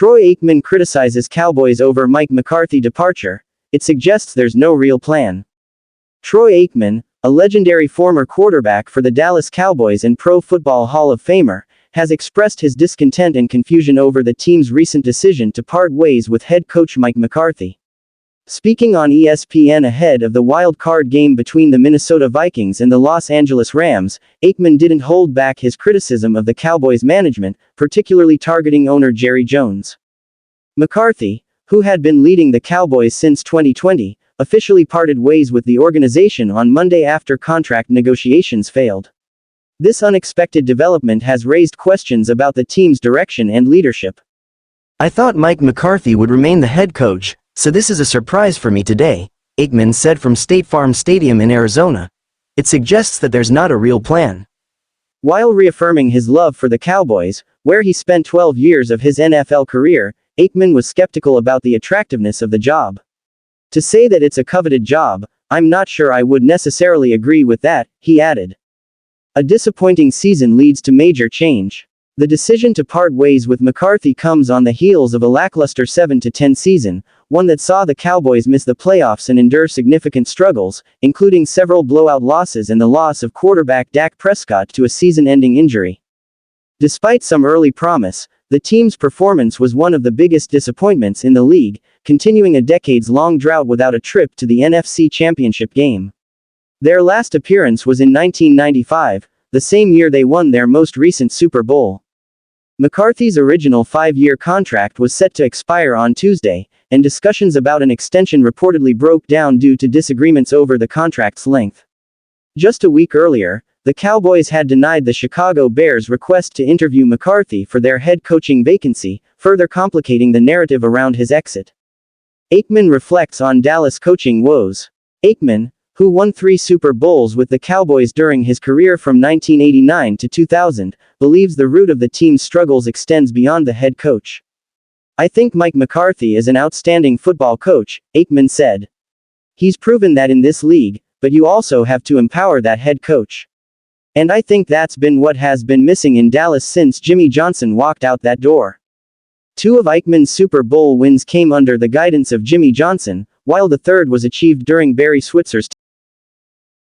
Troy Aikman criticizes Cowboys over Mike McCarthy departure. It suggests there's no real plan. Troy Aikman, a legendary former quarterback for the Dallas Cowboys and Pro Football Hall of Famer, has expressed his discontent and confusion over the team's recent decision to part ways with head coach Mike McCarthy. Speaking on ESPN ahead of the wild card game between the Minnesota Vikings and the Los Angeles Rams, Aikman didn't hold back his criticism of the Cowboys' management, particularly targeting owner Jerry Jones. McCarthy, who had been leading the Cowboys since 2020, officially parted ways with the organization on Monday after contract negotiations failed. This unexpected development has raised questions about the team's direction and leadership. "I thought Mike McCarthy would remain the head coach, so this is a surprise for me today," Aikman said from State Farm Stadium in Arizona. It suggests that there's not a real plan. While reaffirming his love for the Cowboys, where he spent 12 years of his NFL career, Aikman was skeptical about the attractiveness of the job. "To say that it's a coveted job, I'm not sure I would necessarily agree with that," he added. A disappointing season leads to major change. The decision to part ways with McCarthy comes on the heels of a lackluster 7-10 season, one that saw the Cowboys miss the playoffs and endure significant struggles, including several blowout losses and the loss of quarterback Dak Prescott to a season-ending injury. Despite some early promise, the team's performance was one of the biggest disappointments in the league, continuing a decades-long drought without a trip to the NFC Championship game. Their last appearance was in 1995, the same year they won their most recent Super Bowl. McCarthy's original 5-year contract was set to expire on Tuesday, and discussions about an extension reportedly broke down due to disagreements over the contract's length. Just a week earlier, the Cowboys had denied the Chicago Bears' request to interview McCarthy for their head coaching vacancy, further complicating the narrative around his exit. Aikman reflects on Dallas coaching woes. Aikman, who won 3 Super Bowls with the Cowboys during his career from 1989 to 2000, believes the root of the team's struggles extends beyond the head coach. "I think Mike McCarthy is an outstanding football coach," Aikman said. "He's proven that in this league, but you also have to empower that head coach. And I think that's been what has been missing in Dallas since Jimmy Johnson walked out that door." 2 of Aikman's Super Bowl wins came under the guidance of Jimmy Johnson, while the third was achieved during Barry Switzer's